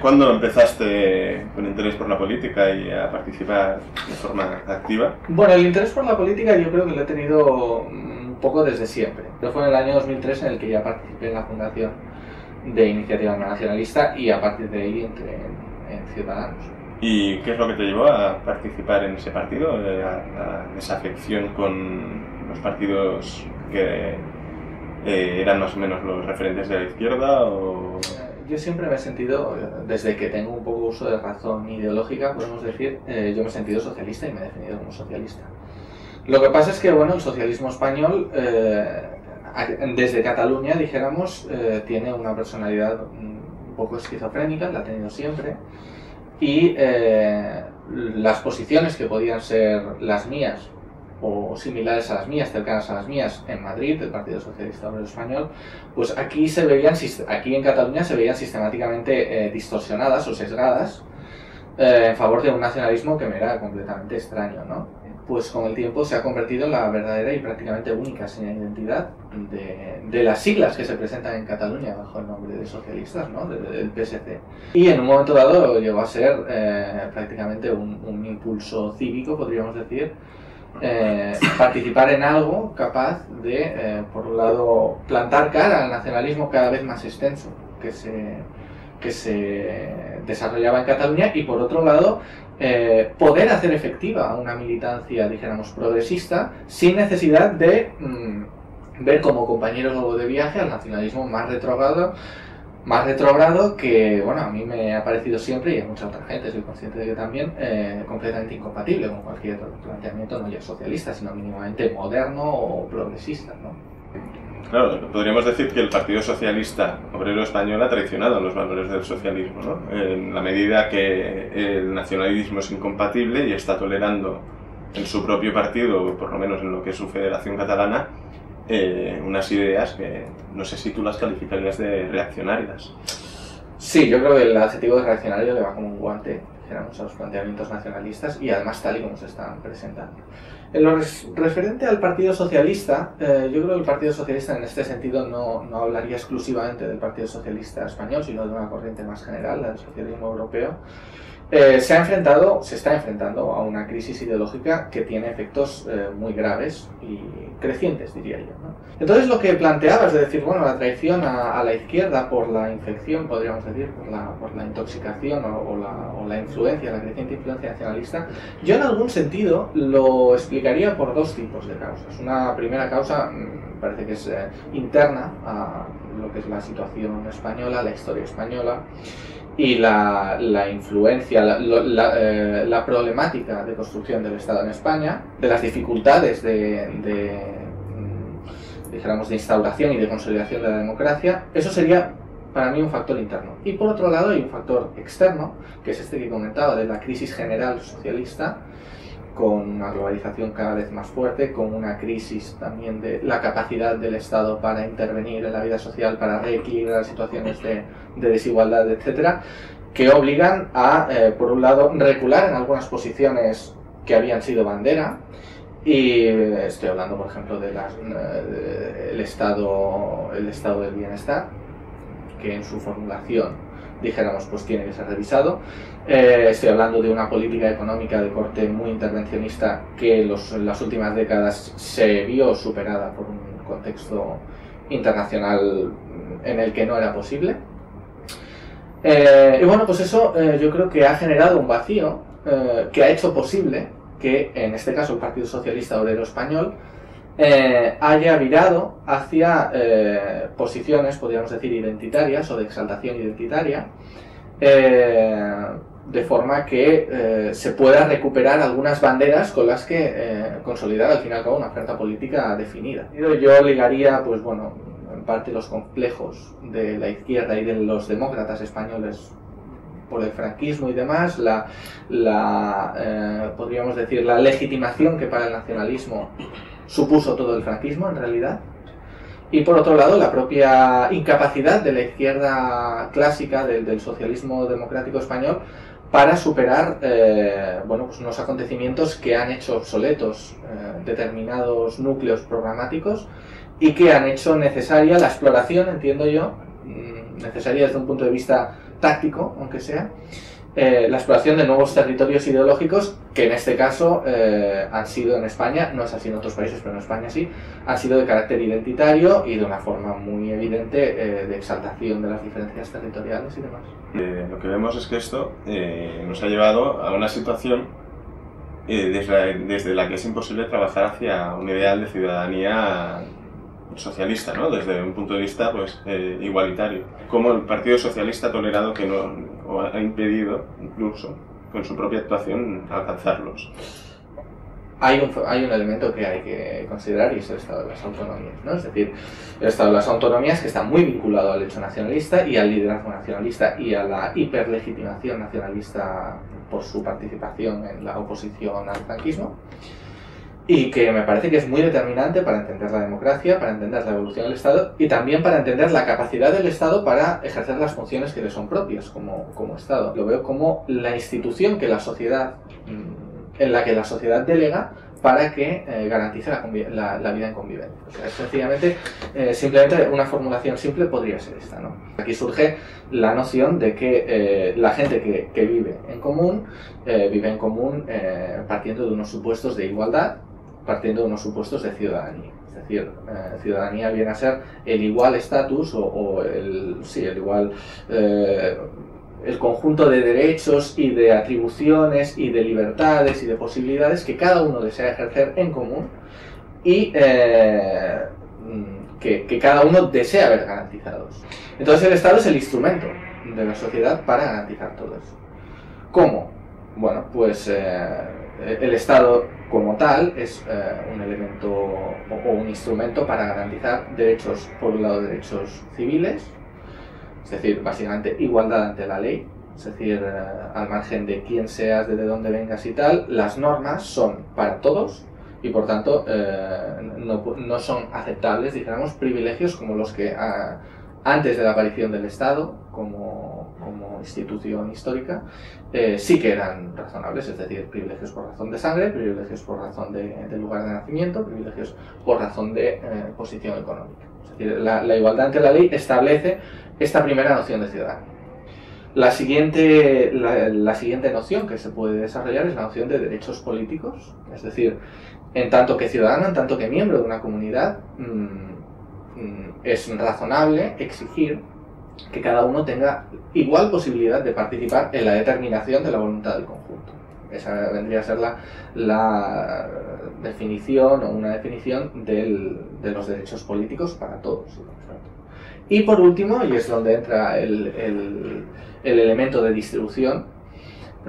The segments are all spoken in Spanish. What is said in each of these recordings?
¿Cuándo empezaste con interés por la política y a participar de forma activa? Bueno, el interés por la política yo creo que lo he tenido un poco desde siempre. Pero fue en el año 2003 en el que ya participé en la fundación de Iniciativa Nacionalista y a partir de ahí entré en Ciudadanos. ¿Y qué es lo que te llevó a participar en ese partido? ¿A desafección con los partidos que eran más o menos los referentes de la izquierda? O... Yo siempre me he sentido, desde que tengo un poco uso de razón ideológica, podemos decir, yo me he sentido socialista y me he definido como socialista. Lo que pasa es que, bueno, el socialismo español, desde Cataluña, dijéramos, tiene una personalidad un poco esquizofrénica, la ha tenido siempre, y las posiciones que podían ser las mías, o similares a las mías, cercanas a las mías, en Madrid, del Partido Socialista Obrero Español, pues aquí en Cataluña se veían sistemáticamente distorsionadas o sesgadas en favor de un nacionalismo que me era completamente extraño, ¿no? Pues con el tiempo se ha convertido en la verdadera y prácticamente única señal de identidad de las siglas que se presentan en Cataluña bajo el nombre de socialistas, ¿no? Del PSC. Y en un momento dado llegó a ser prácticamente un impulso cívico, podríamos decir, participar en algo capaz de, por un lado, plantar cara al nacionalismo cada vez más extenso que se desarrollaba en Cataluña y, por otro lado, poder hacer efectiva una militancia, dijéramos, progresista sin necesidad de ver como compañero de viaje al nacionalismo más retrógrado que, bueno, a mí me ha parecido siempre, y a mucha otra gente, soy consciente de que también, completamente incompatible con cualquier planteamiento no ya socialista, sino mínimamente moderno o progresista, ¿no? Claro, podríamos decir que el Partido Socialista Obrero Español ha traicionado los valores del socialismo, ¿no? En la medida que el nacionalismo es incompatible y está tolerando en su propio partido, por lo menos en lo que es su Federación Catalana, unas ideas que no sé si tú las calificarías de reaccionarias. Sí, yo creo que el adjetivo de reaccionario le va como un guante, dijéramos, a los planteamientos nacionalistas y además tal y como se están presentando. En lo referente al Partido Socialista, yo creo que el Partido Socialista en este sentido no hablaría exclusivamente del Partido Socialista español, sino de una corriente más general, la del socialismo europeo. Se está enfrentando a una crisis ideológica que tiene efectos muy graves y crecientes, diría yo, ¿no? Entonces lo que planteabas de decir, bueno, la traición a la izquierda por la infección, podríamos decir, por la intoxicación o la influencia, la creciente influencia nacionalista, yo en algún sentido lo explicaría por dos tipos de causas. Una primera causa parece que es interna a lo que es la situación española, la historia española, y la influencia, la problemática de construcción del Estado en España, de las dificultades de instauración y de consolidación de la democracia. Eso sería para mí un factor interno. Y por otro lado hay un factor externo, que es este que comentaba, de la crisis general socialista, con una globalización cada vez más fuerte, con una crisis también de la capacidad del Estado para intervenir en la vida social, para reequilibrar situaciones de desigualdad, etcétera, que obligan a, por un lado, recular en algunas posiciones que habían sido bandera, y estoy hablando, por ejemplo, del estado del bienestar, que en su formulación, dijéramos, pues tiene que ser revisado. Estoy hablando de una política económica de corte muy intervencionista que en las últimas décadas se vio superada por un contexto internacional en el que no era posible. Y bueno, pues eso yo creo que ha generado un vacío que ha hecho posible que, en este caso, el Partido Socialista Obrero Español haya virado hacia posiciones, podríamos decir, identitarias o de exaltación identitaria, de forma que se pueda recuperar algunas banderas con las que consolidar al fin y al cabo una oferta política definida. Yo ligaría, pues bueno, en parte los complejos de la izquierda y de los demócratas españoles por el franquismo y demás, podríamos decir, la legitimación que para el nacionalismo supuso todo el franquismo en realidad, y por otro lado la propia incapacidad de la izquierda clásica del socialismo democrático español para superar bueno, pues unos acontecimientos que han hecho obsoletos determinados núcleos programáticos y que han hecho necesaria la exploración, entiendo yo, necesaria desde un punto de vista táctico, aunque sea, la exploración de nuevos territorios ideológicos que en este caso han sido en España, no es así en otros países, pero en España sí, han sido de carácter identitario y de una forma muy evidente de exaltación de las diferencias territoriales y demás. Lo que vemos es que esto nos ha llevado a una situación desde la que es imposible trabajar hacia un ideal de ciudadanía socialista, ¿no? Desde un punto de vista pues, igualitario. Como el Partido Socialista ha tolerado que no, o ha impedido, incluso, con su propia actuación, alcanzarlos. Hay un elemento que hay que considerar y es el Estado de las Autonomías, ¿no? Es decir, el Estado de las Autonomías que está muy vinculado al hecho nacionalista y al liderazgo nacionalista y a la hiperlegitimación nacionalista por su participación en la oposición al franquismo, y que me parece que es muy determinante para entender la democracia, para entender la evolución del Estado y también para entender la capacidad del Estado para ejercer las funciones que le son propias como Estado. Lo veo como la institución que la sociedad, en la que la sociedad delega para que garantice la vida en convivencia. O sea, sencillamente, simplemente una formulación simple podría ser esta, ¿no? Aquí surge la noción de que la gente que vive en común partiendo de unos supuestos de igualdad, partiendo de unos supuestos de ciudadanía. Es decir, ciudadanía viene a ser el igual estatus el conjunto de derechos y de atribuciones y de libertades y de posibilidades que cada uno desea ejercer en común y que cada uno desea ver garantizados. Entonces el Estado es el instrumento de la sociedad para garantizar todo eso. ¿Cómo? Bueno, pues el Estado como tal es un elemento o un instrumento para garantizar derechos, por un lado derechos civiles, es decir, básicamente igualdad ante la ley, es decir, al margen de quién seas, de dónde vengas y tal, las normas son para todos y por tanto no son aceptables, dijéramos, privilegios como los que antes de la aparición del Estado como institución histórica sí que eran razonables, es decir, privilegios por razón de sangre, privilegios por razón de lugar de nacimiento, privilegios por razón de posición económica. Es decir, la igualdad ante la ley establece esta primera noción de ciudadanía. La siguiente noción que se puede desarrollar es la noción de derechos políticos, es decir, en tanto que ciudadano, en tanto que miembro de una comunidad, es razonable exigir que cada uno tenga igual posibilidad de participar en la determinación de la voluntad del conjunto. Esa vendría a ser la definición o una definición de los derechos políticos para todos. Y por último, y es donde entra el elemento de distribución,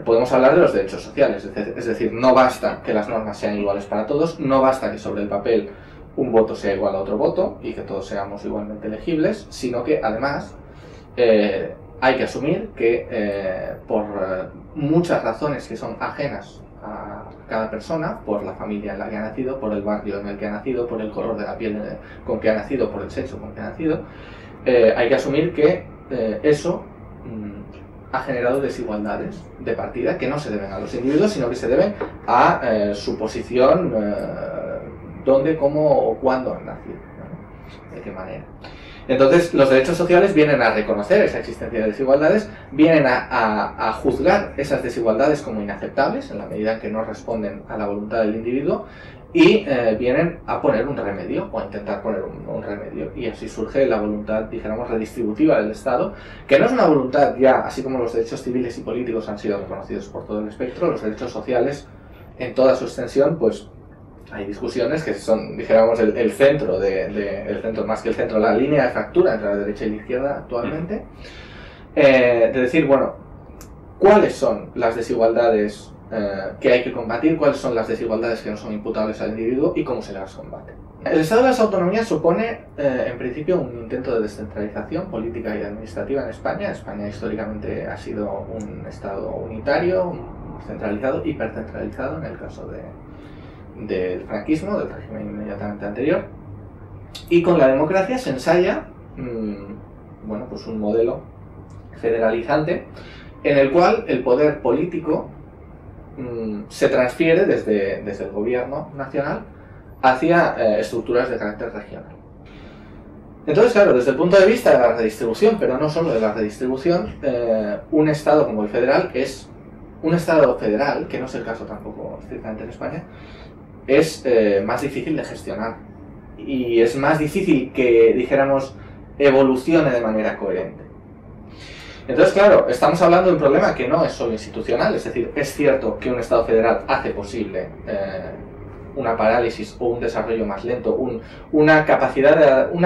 podemos hablar de los derechos sociales, es decir, no basta que las normas sean iguales para todos, no basta que sobre el papel un voto sea igual a otro voto y que todos seamos igualmente elegibles, sino que además hay que asumir que por muchas razones que son ajenas a cada persona, por la familia en la que ha nacido, por el barrio en el que ha nacido, por el color de la piel con que ha nacido, por el sexo con que ha nacido, hay que asumir que eso ha generado desigualdades de partida que no se deben a los individuos, sino que se deben a su posición, dónde, cómo o cuándo han nacido, ¿no? De qué manera. Entonces, los derechos sociales vienen a reconocer esa existencia de desigualdades, vienen a juzgar esas desigualdades como inaceptables, en la medida en que no responden a la voluntad del individuo, y vienen a poner un remedio, o a intentar poner un remedio. Y así surge la voluntad, dijéramos, redistributiva del Estado, que no es una voluntad ya, así como los derechos civiles y políticos han sido reconocidos por todo el espectro, los derechos sociales, en toda su extensión, pues hay discusiones que son, dijéramos, el centro, el centro más que el centro, la línea de fractura entre la derecha y la izquierda actualmente, de decir, bueno, ¿cuáles son las desigualdades que hay que combatir? ¿Cuáles son las desigualdades que no son imputables al individuo y cómo se las combate? El Estado de las Autonomías supone, en principio, un intento de descentralización política y administrativa en España. España históricamente ha sido un Estado unitario, centralizado, hipercentralizado en el caso del franquismo, del régimen inmediatamente anterior, y con la democracia se ensaya bueno, pues un modelo federalizante en el cual el poder político se transfiere desde el gobierno nacional hacia estructuras de carácter regional. Entonces, claro, desde el punto de vista de la redistribución, pero no solo de la redistribución, un Estado como el federal es un Estado federal, que no es el caso tampoco estrictamente en España, es más difícil de gestionar y es más difícil que, dijéramos, evolucione de manera coherente. Entonces, claro, estamos hablando de un problema que no es solo institucional, es decir, es cierto que un Estado federal hace posible una parálisis o un desarrollo más lento, una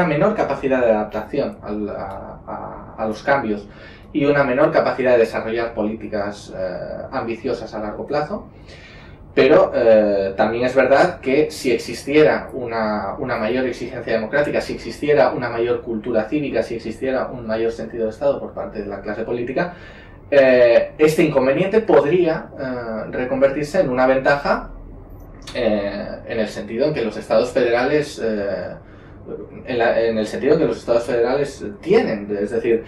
menor capacidad de adaptación a los cambios y una menor capacidad de desarrollar políticas ambiciosas a largo plazo. Pero también es verdad que si existiera una mayor exigencia democrática, si existiera una mayor cultura cívica, si existiera un mayor sentido de Estado por parte de la clase política, este inconveniente podría reconvertirse en una ventaja en el sentido en que los estados federales tienen, es decir,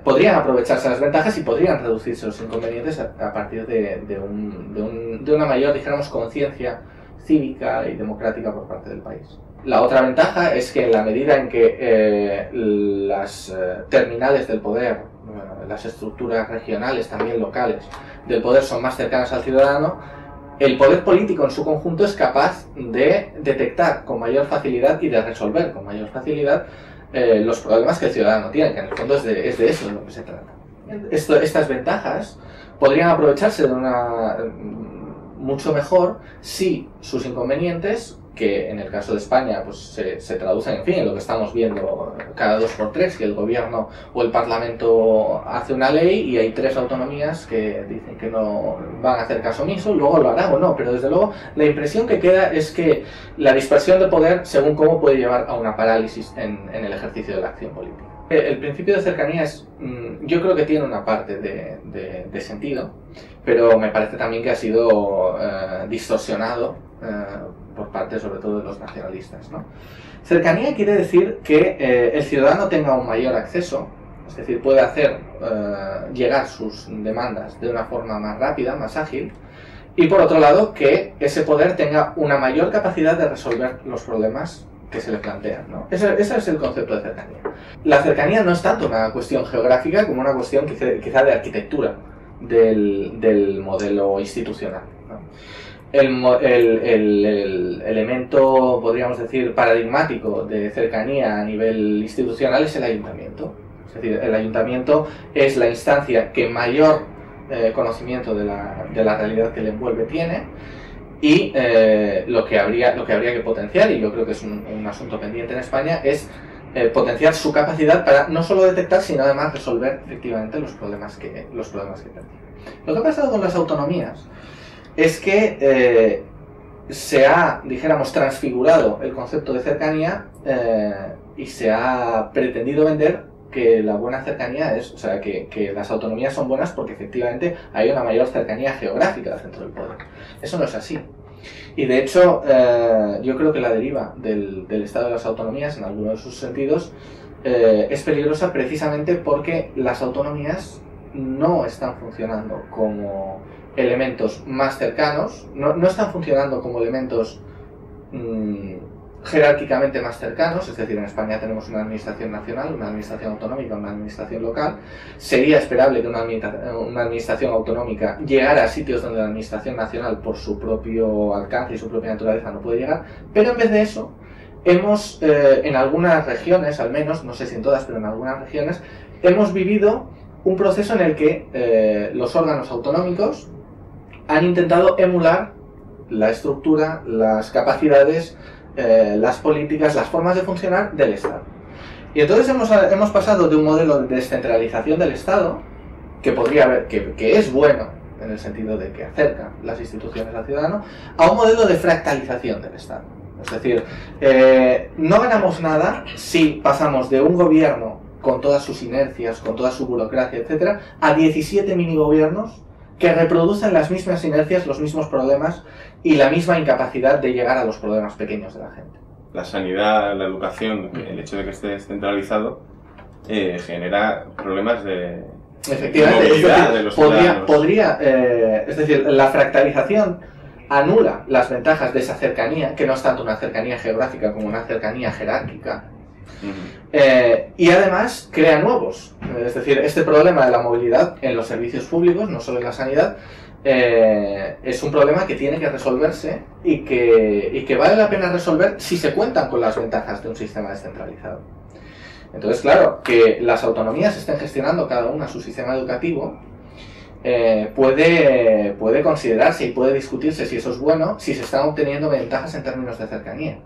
podrían aprovecharse las ventajas y podrían reducirse los inconvenientes a partir de una mayor, dijéramos, conciencia cívica y democrática por parte del país. La otra ventaja es que en la medida en que las terminales del poder, las estructuras regionales, también locales, del poder son más cercanas al ciudadano, el poder político en su conjunto es capaz de detectar con mayor facilidad y de resolver con mayor facilidad los problemas que el ciudadano tiene, que en el fondo es de eso de lo que se trata. Estas ventajas podrían aprovecharse mucho mejor si sus inconvenientes, que en el caso de España pues se traducen, en fin, en lo que estamos viendo cada 2 por 3, que el gobierno o el parlamento hace una ley y hay 3 autonomías que dicen que no van a hacer caso omiso, luego lo harán o no, pero desde luego la impresión que queda es que la dispersión de poder, según cómo, puede llevar a una parálisis en el ejercicio de la acción política. El principio de cercanía yo creo que tiene una parte de sentido, pero me parece también que ha sido distorsionado por parte sobre todo de los nacionalistas, ¿no? Cercanía quiere decir que el ciudadano tenga un mayor acceso, es decir, puede hacer llegar sus demandas de una forma más rápida, más ágil, y por otro lado que ese poder tenga una mayor capacidad de resolver los problemas que se le plantean, ¿no? Ese es el concepto de cercanía. La cercanía no es tanto una cuestión geográfica como una cuestión quizá de arquitectura del modelo institucional, ¿no? El elemento, podríamos decir, paradigmático de cercanía a nivel institucional es el ayuntamiento. Es decir, el ayuntamiento es la instancia que mayor conocimiento de la realidad que le envuelve tiene, y lo que habría que potenciar, y yo creo que es un asunto pendiente en España, es potenciar su capacidad para no solo detectar, sino además resolver efectivamente los problemas que percibe. Lo que ha pasado con las autonomías es que se ha, dijéramos, transfigurado el concepto de cercanía y se ha pretendido vender que la buena cercanía es, o sea, que las autonomías son buenas porque efectivamente hay una mayor cercanía geográfica dentro del poder. Eso no es así. Y de hecho, yo creo que la deriva del estado de las autonomías, en algunos de sus sentidos, es peligrosa precisamente porque las autonomías no están funcionando como elementos más cercanos, no están funcionando como elementos jerárquicamente más cercanos, es decir, en España tenemos una administración nacional, una administración autonómica, una administración local. Sería esperable que una administración autonómica llegara a sitios donde la administración nacional, por su propio alcance y su propia naturaleza, no puede llegar, pero en vez de eso, hemos, en algunas regiones, al menos, no sé si en todas, pero en algunas regiones, hemos vivido un proceso en el que los órganos autonómicos han intentado emular la estructura, las capacidades, las políticas, las formas de funcionar del Estado. Y entonces hemos pasado de un modelo de descentralización del Estado, que podría haber, que es bueno en el sentido de que acerca las instituciones al ciudadano, a un modelo de fractalización del Estado. Es decir, no ganamos nada si pasamos de un gobierno con todas sus inercias, con toda su burocracia, etcétera, a 17 minigobiernos que reproducen las mismas inercias, los mismos problemas y la misma incapacidad de llegar a los problemas pequeños de la gente. La sanidad, la educación, el hecho de que esté descentralizado, genera problemas de movilidad de los ciudadanos. Es decir, la fractalización anula las ventajas de esa cercanía, que no es tanto una cercanía geográfica como una cercanía jerárquica. Y además crea nuevos. Es decir, este problema de la movilidad en los servicios públicos, no solo en la sanidad, es un problema que tiene que resolverse y que vale la pena resolver si se cuentan con las ventajas de un sistema descentralizado. Entonces, claro, que las autonomías estén gestionando cada una su sistema educativo puede considerarse y puede discutirse si eso es bueno, si se están obteniendo ventajas en términos de cercanía.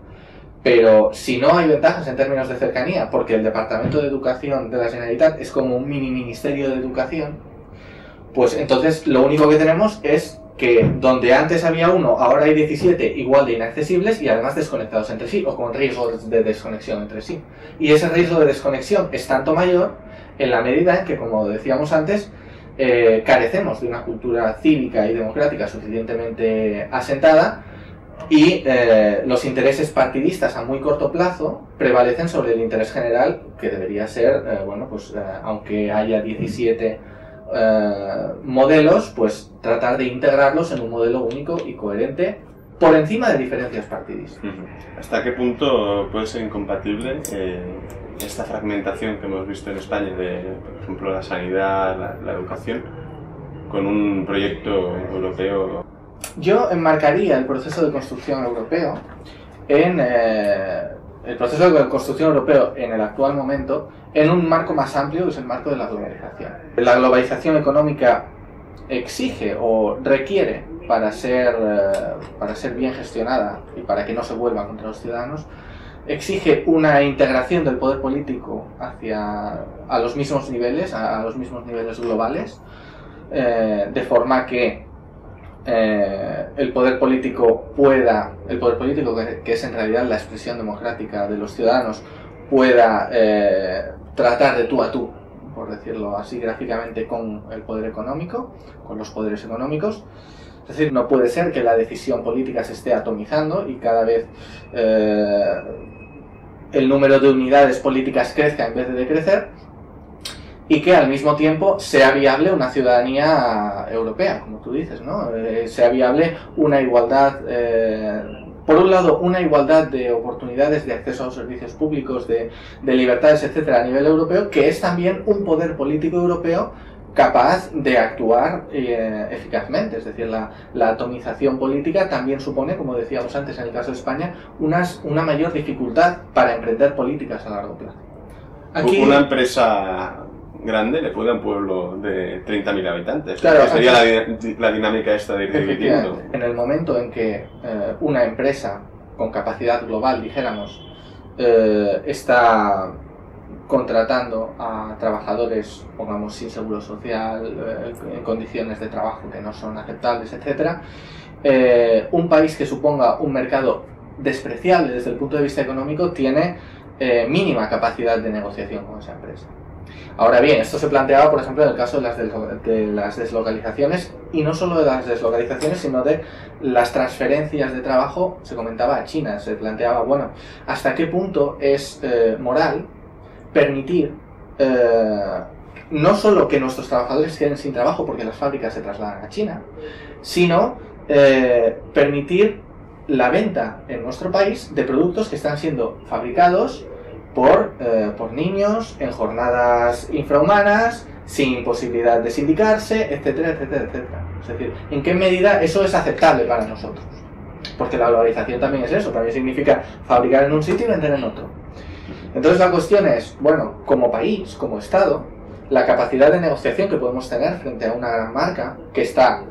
Pero si no hay ventajas en términos de cercanía, porque el Departamento de Educación de la Generalitat es como un mini ministerio de educación, pues entonces lo único que tenemos es que donde antes había uno, ahora hay 17 igual de inaccesibles y además desconectados entre sí, o con riesgo de desconexión entre sí. Y ese riesgo de desconexión es tanto mayor en la medida en que, como decíamos antes, carecemos de una cultura cívica y democrática suficientemente asentada y los intereses partidistas a muy corto plazo prevalecen sobre el interés general, que debería ser, aunque haya 17 modelos, pues tratar de integrarlos en un modelo único y coherente por encima de diferencias partidistas. ¿Hasta qué punto puede ser incompatible esta fragmentación que hemos visto en España de, por ejemplo, la sanidad, la educación, con un proyecto europeo? Yo enmarcaría el proceso de construcción europeo en el proceso de construcción europeo en el actual momento en un marco más amplio, que es el marco de la globalización. La globalización económica exige o requiere, para ser bien gestionada y para que no se vuelva contra los ciudadanos, exige una integración del poder político a los mismos niveles, a los mismos niveles globales, de forma que el poder político que es en realidad la expresión democrática de los ciudadanos, pueda tratar de tú a tú, por decirlo así gráficamente, con el poder económico, con los poderes económicos. Es decir, no puede ser que la decisión política se esté atomizando y cada vez el número de unidades políticas crezca en vez de decrecer, y que al mismo tiempo sea viable una ciudadanía europea, como tú dices, ¿no? Sea viable una igualdad, por un lado, una igualdad de oportunidades de acceso a los servicios públicos, de libertades, etcétera, a nivel europeo, que es también un poder político europeo capaz de actuar eficazmente. Es decir, la atomización política también supone, como decíamos antes en el caso de España, una mayor dificultad para emprender políticas a largo plazo. Aquí, una empresa grande le puede a un pueblo de 30.000 habitantes. Claro, sería la dinámica esta de ir dividiendo. En el momento en que una empresa con capacidad global, dijéramos, está contratando a trabajadores, pongamos, sin seguro social, en condiciones de trabajo que no son aceptables, etcétera, un país que suponga un mercado despreciable desde el punto de vista económico tiene mínima capacidad de negociación con esa empresa. Ahora bien, esto se planteaba, por ejemplo, en el caso de las deslocalizaciones, y no solo de las deslocalizaciones, sino de las transferencias de trabajo. Se comentaba a China, se planteaba, bueno, ¿hasta qué punto es moral permitir no solo que nuestros trabajadores queden sin trabajo porque las fábricas se trasladan a China, sino permitir la venta en nuestro país de productos que están siendo fabricados por niños en jornadas infrahumanas, sin posibilidad de sindicarse, etcétera, etcétera, etcétera? Es decir, ¿en qué medida eso es aceptable para nosotros? Porque la globalización también es eso, también significa fabricar en un sitio y vender en otro. Entonces la cuestión es, bueno, como país, como Estado, la capacidad de negociación que podemos tener frente a una gran marca que está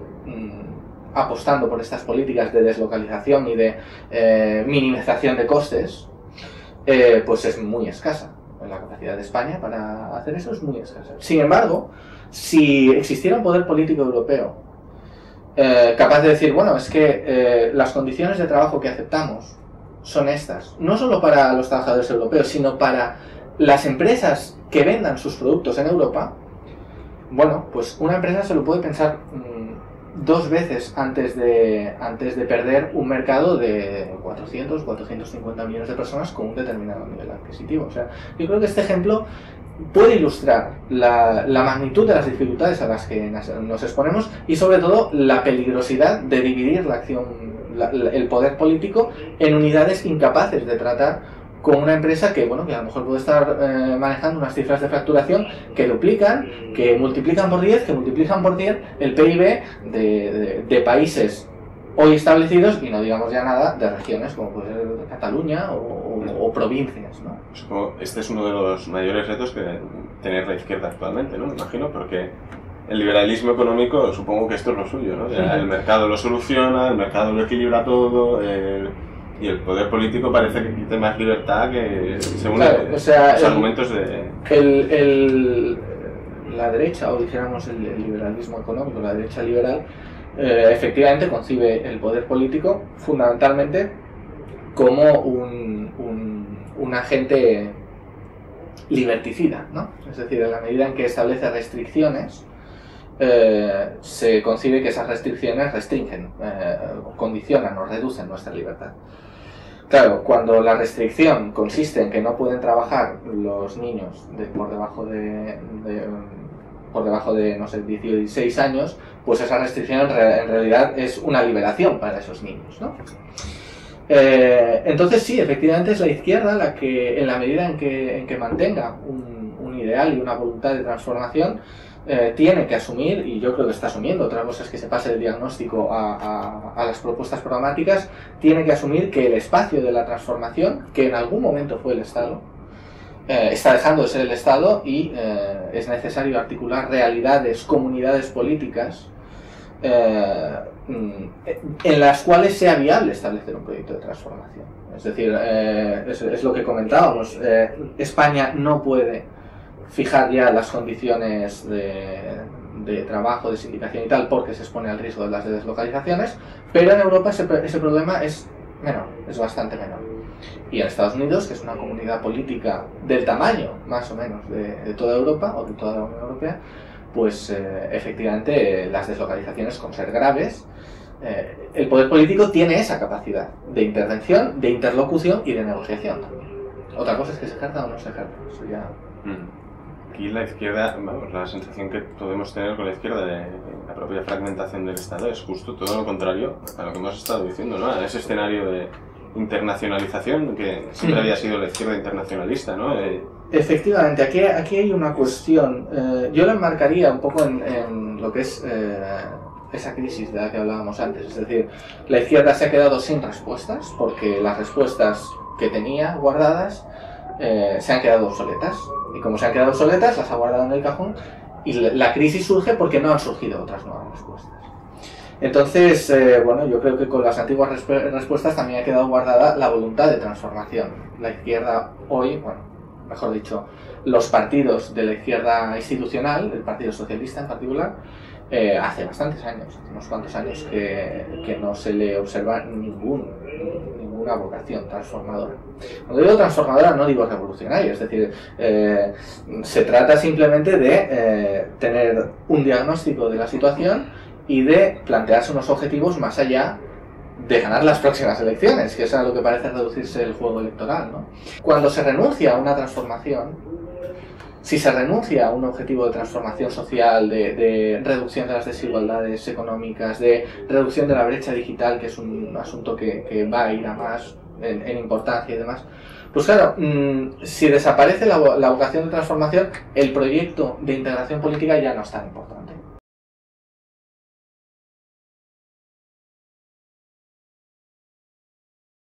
apostando por estas políticas de deslocalización y de minimización de costes, pues es muy escasa. La capacidad de España para hacer eso es muy escasa. Sin embargo, si existiera un poder político europeo capaz de decir, bueno, es que las condiciones de trabajo que aceptamos son estas, no solo para los trabajadores europeos, sino para las empresas que vendan sus productos en Europa, bueno, pues una empresa se lo puede pensar dos veces antes de perder un mercado de 450 millones de personas con un determinado nivel adquisitivo. O sea, yo creo que este ejemplo puede ilustrar la magnitud de las dificultades a las que nos exponemos y sobre todo la peligrosidad de dividir la acción, el poder político en unidades incapaces de tratar con una empresa que, bueno, que a lo mejor puede estar manejando unas cifras de facturación que duplican, que multiplican por 10, que multiplican por 10 el PIB de países hoy establecidos, y no digamos ya nada de regiones como puede ser Cataluña o provincias, ¿no? Supongo, este es uno de los mayores retos que debe tener la izquierda actualmente, ¿no? Me imagino, porque el liberalismo económico, supongo que esto es lo suyo, ¿no? Ya el mercado lo soluciona, el mercado lo equilibra todo, y el poder político parece que quite más libertad que según los argumentos de... La derecha, o dijéramos el liberalismo económico, la derecha liberal, efectivamente concibe el poder político fundamentalmente como un agente liberticida, ¿no? Es decir, en la medida en que establece restricciones, se concibe que esas restricciones restringen, condicionan o reducen nuestra libertad. Claro, cuando la restricción consiste en que no pueden trabajar los niños por debajo de, no sé, 16 años, pues esa restricción en realidad es una liberación para esos niños, ¿no? Entonces sí, efectivamente es la izquierda la que, en la medida en que mantenga un ideal y una voluntad de transformación, tiene que asumir, y yo creo que está asumiendo, otra cosa es que se pase el diagnóstico a las propuestas programáticas, tiene que asumir que el espacio de la transformación, que en algún momento fue el Estado, está dejando de ser el Estado, y es necesario articular realidades, comunidades políticas en las cuales sea viable establecer un proyecto de transformación. Es decir, es lo que comentábamos, España no puede fijar ya las condiciones de trabajo, de sindicación y tal, porque se expone al riesgo de las deslocalizaciones, pero en Europa ese problema es menor, es bastante menor. Y en Estados Unidos, que es una comunidad política del tamaño, más o menos, de toda Europa, o de toda la Unión Europea, pues efectivamente las deslocalizaciones, con ser graves, el poder político tiene esa capacidad de intervención, de interlocución y de negociación también. Otra cosa es que se ejerza o no se ejerza, eso ya... Aquí la izquierda, vamos, la sensación que podemos tener con la izquierda de la propia fragmentación del Estado es justo todo lo contrario a lo que hemos estado diciendo, ¿no? A ese escenario de internacionalización que siempre había sido la izquierda internacionalista, ¿no? Efectivamente, aquí hay una cuestión, yo la enmarcaría un poco en lo que es esa crisis de la que hablábamos antes, es decir, la izquierda se ha quedado sin respuestas porque las respuestas que tenía guardadas se han quedado obsoletas, y como se han quedado obsoletas las ha guardado en el cajón, y la crisis surge porque no han surgido otras nuevas respuestas. Entonces, bueno, yo creo que con las antiguas respuestas también ha quedado guardada la voluntad de transformación. La izquierda hoy, bueno, mejor dicho, los partidos de la izquierda institucional, el Partido Socialista en particular, hace bastantes años, hace unos cuantos años que no se le observa ninguna vocación transformadora. Cuando digo transformadora no digo revolucionaria, es decir, se trata simplemente de tener un diagnóstico de la situación y de plantearse unos objetivos más allá de ganar las próximas elecciones, que es a lo que parece reducirse el juego electoral, ¿no? Cuando se renuncia a una transformación, si se renuncia a un objetivo de transformación social, de reducción de las desigualdades económicas, de reducción de la brecha digital, que es un asunto que va a ir a más en importancia y demás, pues claro, si desaparece la vocación de transformación, el proyecto de integración política ya no es tan importante.